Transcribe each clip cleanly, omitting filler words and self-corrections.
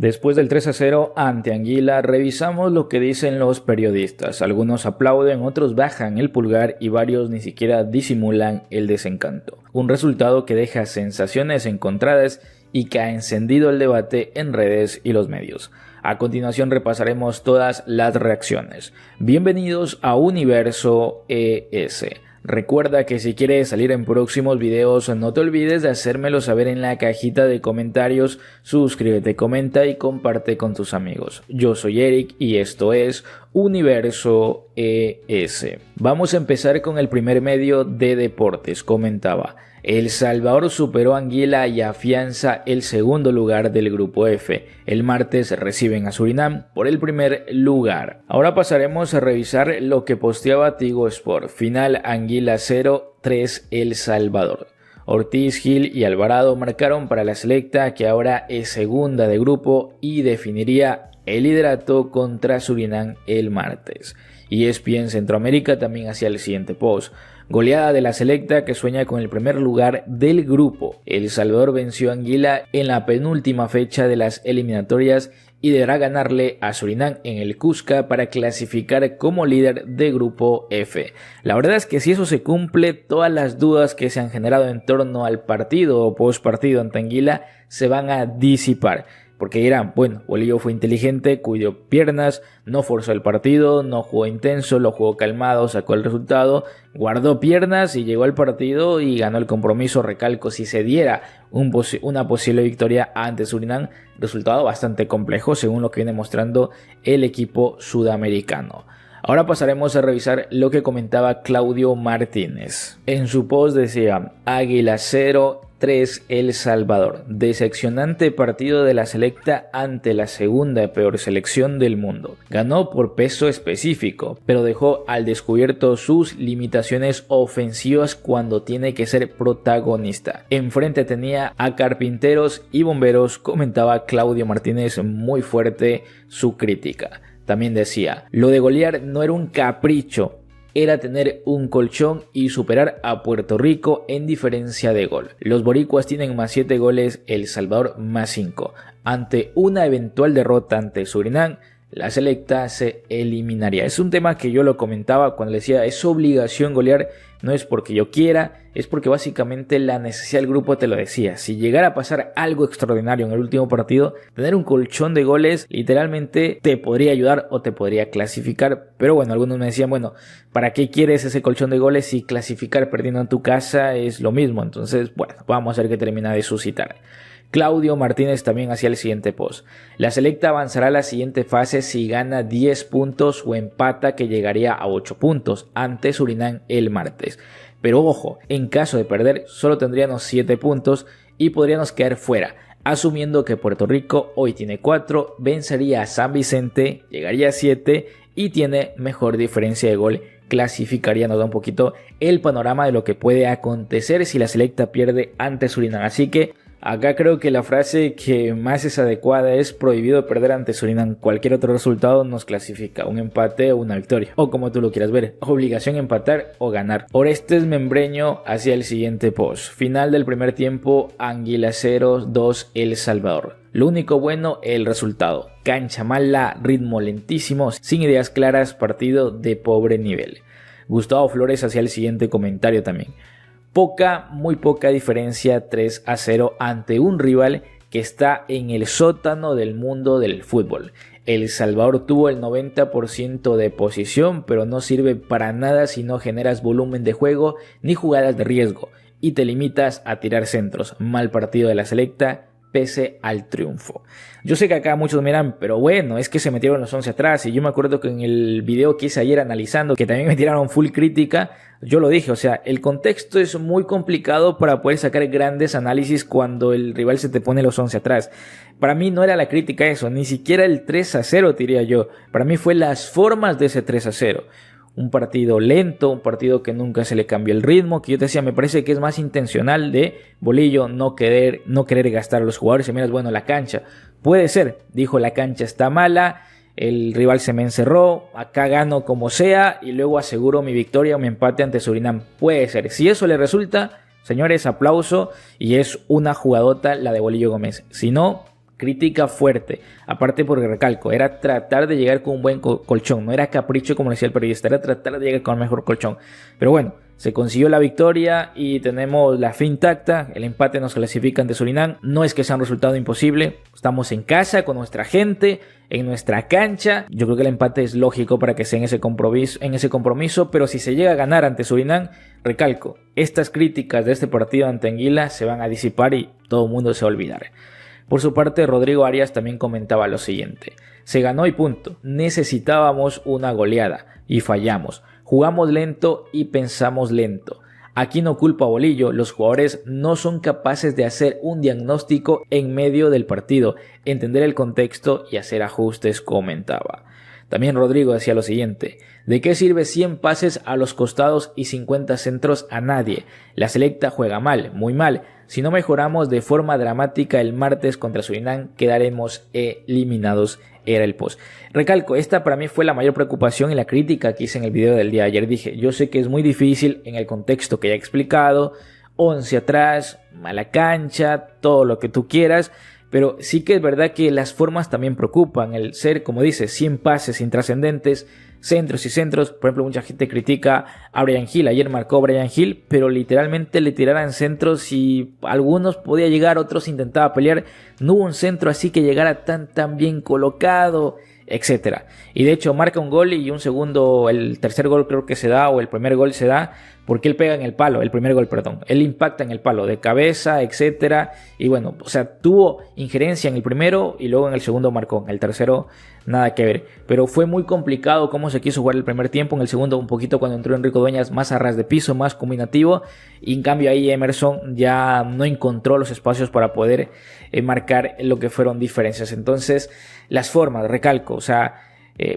Después del 3-0 ante Anguila, revisamos lo que dicen los periodistas. Algunos aplauden, otros bajan el pulgar y varios ni siquiera disimulan el desencanto. Un resultado que deja sensaciones encontradas y que ha encendido el debate en redes y los medios. A continuación repasaremos todas las reacciones. Bienvenidos a Universo ES. Recuerda que si quieres salir en próximos videos, no te olvides de hacérmelo saber en la cajita de comentarios, suscríbete, comenta y comparte con tus amigos. Yo soy Eric y esto es Universo ES. Vamos a empezar con el primer medio de deportes. Comentaba: El Salvador superó a Anguila y afianza el segundo lugar del grupo F. El martes reciben a Surinam por el primer lugar. Ahora pasaremos a revisar lo que posteaba Tigo Sport. Final Anguila 0-3 El Salvador. Ortiz, Gil y Alvarado marcaron para la selecta, que ahora es segunda de grupo y definiría el liderato contra Surinam el martes. ESPN Centroamérica también hacía el siguiente post: goleada de la selecta, que sueña con el primer lugar del grupo. El Salvador venció a Anguila en la penúltima fecha de las eliminatorias y deberá ganarle a Surinam en el Cusca para clasificar como líder de grupo F. La verdad es que si eso se cumple, todas las dudas que se han generado en torno al partido o post partido ante Anguila se van a disipar. Porque dirán, bueno, Bolillo fue inteligente, cuidó piernas, no forzó el partido, no jugó intenso, lo jugó calmado, sacó el resultado, guardó piernas y llegó al partido y ganó el compromiso. Recalco, si se diera una posible victoria ante Surinam, resultado bastante complejo según lo que viene mostrando el equipo sudamericano. Ahora pasaremos a revisar lo que comentaba Claudio Martínez. En su post decía: Águila 0-3 El Salvador. Decepcionante partido de la selecta ante la segunda peor selección del mundo. Ganó por peso específico, pero dejó al descubierto sus limitaciones ofensivas cuando tiene que ser protagonista. Enfrente tenía a Carpinteros y Bomberos, comentaba Claudio Martínez muy fuerte su crítica. También decía: lo de golear no era un capricho, era tener un colchón y superar a Puerto Rico en diferencia de gol. Los boricuas tienen más 7 goles, El Salvador más 5. Ante una eventual derrota ante Surinam, la selecta se eliminaría. Es un tema que yo lo comentaba cuando decía: es obligación golear, no es porque yo quiera, es porque básicamente la necesidad del grupo te lo decía. Si llegara a pasar algo extraordinario en el último partido, tener un colchón de goles literalmente te podría ayudar o te podría clasificar. Pero bueno, algunos me decían: bueno, ¿para qué quieres ese colchón de goles si clasificar perdiendo en tu casa es lo mismo? Entonces, bueno, vamos a ver qué termina de suscitar. Claudio Martínez también hacía el siguiente post: la selecta avanzará a la siguiente fase si gana 10 puntos o empata, que llegaría a 8 puntos ante Surinam el martes. Pero ojo, en caso de perder solo tendríamos 7 puntos y podríamos quedar fuera. Asumiendo que Puerto Rico hoy tiene 4, vencería a San Vicente, llegaría a 7 y tiene mejor diferencia de gol. Clasificaría, nos da un poquito el panorama de lo que puede acontecer si la selecta pierde ante Surinam. Así que acá creo que la frase que más es adecuada es: prohibido perder ante Surinam. Cualquier otro resultado nos clasifica, un empate o una victoria, o como tú lo quieras ver, obligación empatar o ganar. Orestes Membreño hacía el siguiente post: final del primer tiempo, Anguila 0-2 El Salvador. Lo único bueno, el resultado. Cancha mala, ritmo lentísimo, sin ideas claras, partido de pobre nivel. Gustavo Flores hacía el siguiente comentario también: muy poca diferencia, 3-0 ante un rival que está en el sótano del mundo del fútbol. El Salvador tuvo el 90% de posición, pero no sirve para nada si no generas volumen de juego ni jugadas de riesgo y te limitas a tirar centros. Mal partido de la selecta pese al triunfo. Yo sé que acá muchos miran, pero bueno, es que se metieron los 11 atrás, y yo me acuerdo que en el video que hice ayer analizando, que también me tiraron full crítica, yo lo dije, o sea, el contexto es muy complicado para poder sacar grandes análisis cuando el rival se te pone los 11 atrás. Para mí no era la crítica eso, ni siquiera el 3-0 diría yo, para mí fue las formas de ese 3-0. Un partido lento, un partido que nunca se le cambió el ritmo, que yo te decía, me parece que es más intencional de Bolillo no querer gastar a los jugadores. Y miras, bueno, la cancha, puede ser, dijo, la cancha está mala, el rival se me encerró, acá gano como sea y luego aseguro mi victoria o mi empate ante Surinam. Puede ser, si eso le resulta, señores, aplauso, y es una jugadota la de Bolillo Gómez. Si no, crítica fuerte, aparte porque recalco, era tratar de llegar con un buen colchón, no era capricho como decía el periodista, era tratar de llegar con el mejor colchón. Pero bueno, se consiguió la victoria y tenemos la fe intacta, el empate nos clasifica ante Surinam, no es que sea un resultado imposible, estamos en casa con nuestra gente, en nuestra cancha, yo creo que el empate es lógico para que sea en ese compromiso, pero si se llega a ganar ante Surinam, recalco, estas críticas de este partido ante Anguila se van a disipar y todo el mundo se va a olvidar. Por su parte, Rodrigo Arias también comentaba lo siguiente: se ganó y punto, necesitábamos una goleada y fallamos, jugamos lento y pensamos lento. Aquí no culpo a Bolillo, los jugadores no son capaces de hacer un diagnóstico en medio del partido, entender el contexto y hacer ajustes, comentaba. También Rodrigo decía lo siguiente: ¿de qué sirve 100 pases a los costados y 50 centros a nadie? La selecta juega mal, muy mal. Si no mejoramos de forma dramática el martes contra Surinam, quedaremos eliminados, era el post. Recalco, esta para mí fue la mayor preocupación y la crítica que hice en el video del día de ayer. Dije, yo sé que es muy difícil en el contexto que ya he explicado, 11 atrás, mala cancha, todo lo que tú quieras, pero sí que es verdad que las formas también preocupan, el ser, como dice, 100 pases intrascendentes, centros y centros. Por ejemplo, mucha gente critica a Bryan Gil, ayer marcó Bryan Gil, pero literalmente le tiraran centros y algunos podía llegar, otros intentaba pelear, no hubo un centro así que llegara tan bien colocado, etcétera. Y de hecho marca un gol y un segundo, el tercer gol creo que se da, o el primer gol se da porque él pega en el palo, el primer gol, perdón, él impacta en el palo de cabeza, etcétera, y bueno, o sea, tuvo injerencia en el primero y luego en el segundo marcó, en el tercero nada que ver, pero fue muy complicado cómo se quiso jugar el primer tiempo, en el segundo un poquito cuando entró Enrico Dueñas más a ras de piso, más combinativo, y en cambio ahí Emerson ya no encontró los espacios para poder marcar lo que fueron diferencias. Entonces las formas, recalco, o sea,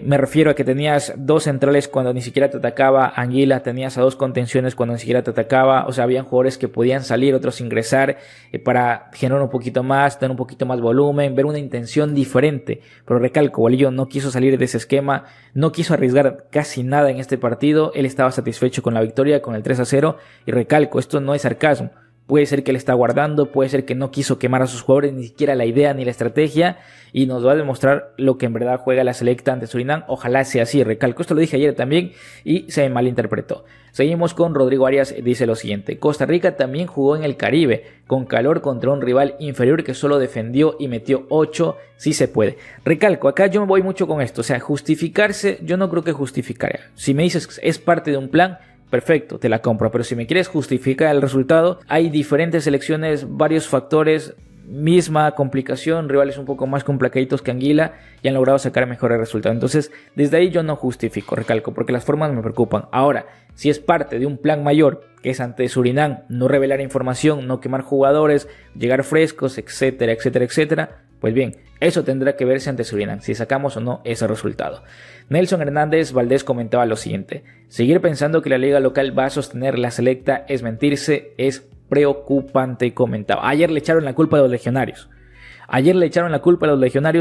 me refiero a que tenías dos centrales cuando ni siquiera te atacaba Anguila, tenías a dos contenciones cuando ni siquiera te atacaba, o sea, habían jugadores que podían salir, otros ingresar para generar un poquito más, tener un poquito más volumen, ver una intención diferente, pero recalco, Bolillo no quiso salir de ese esquema, no quiso arriesgar casi nada en este partido, él estaba satisfecho con la victoria, con el 3-0, y recalco, esto no es sarcasmo. Puede ser que él está guardando, puede ser que no quiso quemar a sus jugadores, ni siquiera la idea ni la estrategia, y nos va a demostrar lo que en verdad juega la selecta ante Surinam. Ojalá sea así, recalco, esto lo dije ayer también y se malinterpretó. Seguimos con Rodrigo Arias, dice lo siguiente: Costa Rica también jugó en el Caribe, con calor contra un rival inferior que solo defendió y metió 8, sí se puede. Recalco, acá yo me voy mucho con esto, o sea, justificarse, yo no creo que justificar. Si me dices que es parte de un plan, perfecto, te la compro, pero si me quieres justificar el resultado, hay diferentes selecciones, varios factores, misma complicación, rivales un poco más complicaditos que Anguila y han logrado sacar mejores resultados. Entonces, desde ahí yo no justifico, recalco, porque las formas me preocupan. Ahora, si es parte de un plan mayor, que es ante Surinam, no revelar información, no quemar jugadores, llegar frescos, etcétera, etcétera, etcétera, pues bien, eso tendrá que verse ante Surinam, si sacamos o no ese resultado. Nelson Hernández Valdés comentaba lo siguiente: seguir pensando que la liga local va a sostener la selecta es mentirse, es preocupante, comentaba. Ayer le echaron la culpa a los legionarios.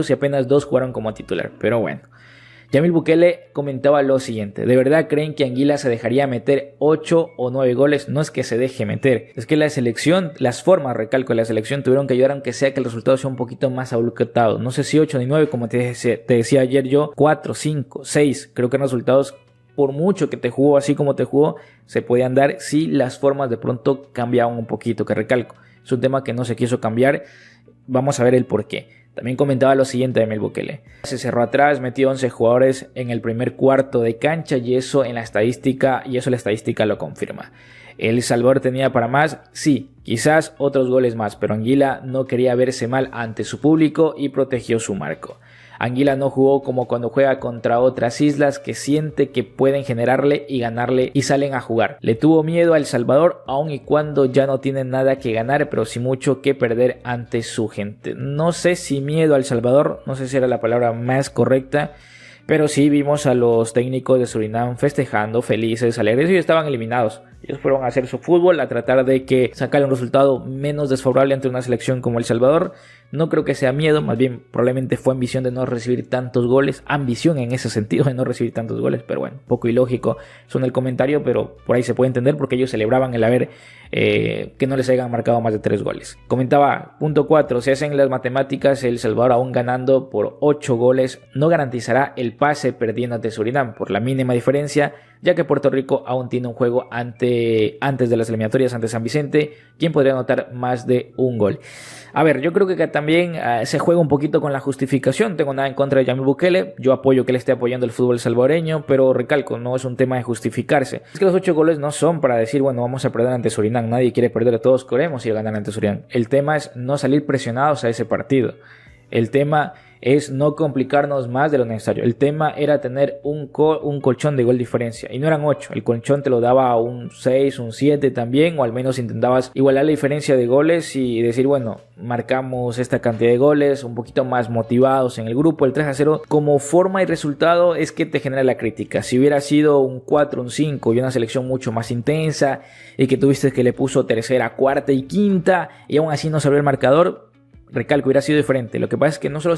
Y apenas 2 jugaron como titular, pero bueno. Yamil Bukele comentaba lo siguiente: ¿de verdad creen que Anguila se dejaría meter 8 o 9 goles? No es que se deje meter, es que la selección, las formas, recalco, de la selección tuvieron que ayudar aunque sea que el resultado sea un poquito más abultado. No sé si 8 ni 9, como te decía ayer yo, 4, 5, 6, creo que eran resultados, por mucho que te jugó así como te jugó, se podían dar si las formas de pronto cambiaban un poquito, que recalco, es un tema que no se quiso cambiar, vamos a ver el por qué. También comentaba lo siguiente de Yamil Bukele: se cerró atrás, metió 11 jugadores en el primer cuarto de cancha y eso la estadística lo confirma. El Salvador tenía para más, sí, quizás otros goles más, pero Anguila no quería verse mal ante su público y protegió su marco. Anguila no jugó como cuando juega contra otras islas que siente que pueden generarle y ganarle y salen a jugar. Le tuvo miedo a El Salvador aun y cuando ya no tienen nada que ganar, pero sí mucho que perder ante su gente. No sé si miedo a El Salvador, no sé si era la palabra más correcta, pero sí vimos a los técnicos de Surinam festejando, felices, alegres, y estaban eliminados. Ellos fueron a hacer su fútbol, a tratar de que sacara un resultado menos desfavorable ante una selección como El Salvador. No creo que sea miedo, más bien probablemente fue ambición de no recibir tantos goles, ambición en ese sentido de no recibir tantos goles, pero bueno, poco ilógico son el comentario, pero por ahí se puede entender porque ellos celebraban el haber que no les hayan marcado más de 3 goles. Comentaba, punto 4, si hacen las matemáticas, El Salvador aún ganando por 8 goles no garantizará el pase perdiendo ante Surinam por la mínima diferencia, ya que Puerto Rico aún tiene un juego antes de las eliminatorias ante San Vicente, quien podría anotar más de un gol. A ver, yo creo que también se juega un poquito con la justificación. Tengo nada en contra de Yamil Bukele, yo apoyo que él esté apoyando el fútbol salvadoreño, pero recalco, no es un tema de justificarse. Es que los 8 goles no son para decir, bueno, vamos a perder ante Surinam, nadie quiere perder, todos queremos ir a ganar ante Surinam. El tema es no salir presionados a ese partido. El tema es no complicarnos más de lo necesario. El tema era tener un colchón de gol diferencia. Y no eran 8. El colchón te lo daba un 6, un 7 también. O al menos intentabas igualar la diferencia de goles y decir, bueno, marcamos esta cantidad de goles, un poquito más motivados en el grupo. El 3-0 como forma y resultado es que te genera la crítica. Si hubiera sido un 4, un 5 y una selección mucho más intensa y que tuviste que le puso tercera, cuarta y quinta y aún así no salió el marcador, recalco, hubiera sido diferente. Lo que pasa es que no solo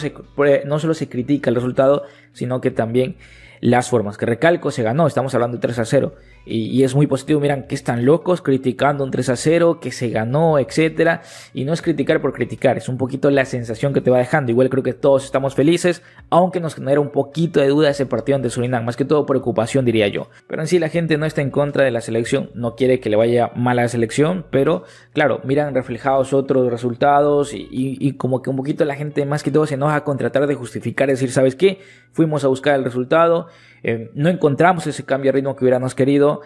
se critica el resultado, sino que también las formas. Que recalco, se ganó, estamos hablando de 3-0 y es muy positivo. Miran que están locos criticando un 3-0 que se ganó, etcétera, y no es criticar por criticar, es un poquito la sensación que te va dejando. Igual creo que todos estamos felices, aunque nos genera un poquito de duda ese partido ante Surinam, más que todo preocupación, diría yo. Pero en sí la gente no está en contra de la selección, no quiere que le vaya mal a la selección, pero claro, miran reflejados otros resultados y como que un poquito la gente más que todo se enoja con tratar de justificar, decir, ¿sabes qué? Fuimos a buscar el resultado, no encontramos ese cambio de ritmo que hubiéramos querido,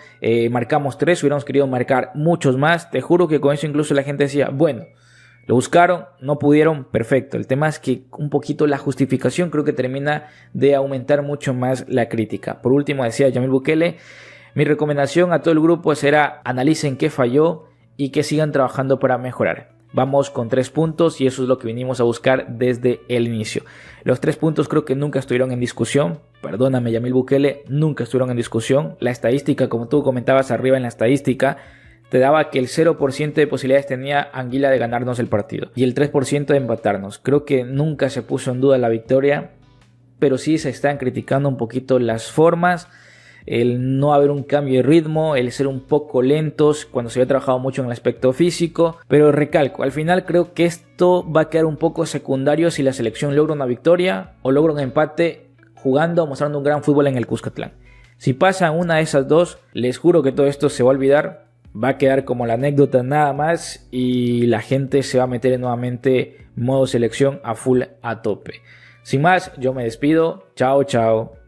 marcamos 3, hubiéramos querido marcar muchos más. Te juro que con eso incluso la gente decía, bueno, lo buscaron, no pudieron, perfecto. El tema es que un poquito la justificación creo que termina de aumentar mucho más la crítica. Por último, decía Yamil Bukele, mi recomendación a todo el grupo será analicen qué falló y que sigan trabajando para mejorar. Vamos con 3 puntos y eso es lo que vinimos a buscar desde el inicio. Los 3 puntos creo que nunca estuvieron en discusión. Perdóname, Yamil Bukele, nunca estuvieron en discusión. La estadística, como tú comentabas arriba en la estadística, te daba que el 0% de posibilidades tenía Anguila de ganarnos el partido y el 3% de empatarnos. Creo que nunca se puso en duda la victoria, pero sí se están criticando un poquito las formas, el no haber un cambio de ritmo, el ser un poco lentos cuando se había trabajado mucho en el aspecto físico. Pero recalco, al final creo que esto va a quedar un poco secundario si la selección logra una victoria o logra un empate jugando o mostrando un gran fútbol en el Cuscatlán. Si pasa una de esas dos, les juro que todo esto se va a olvidar, va a quedar como la anécdota nada más y la gente se va a meter nuevamente modo selección a full, a tope. Sin más, yo me despido, chao chao.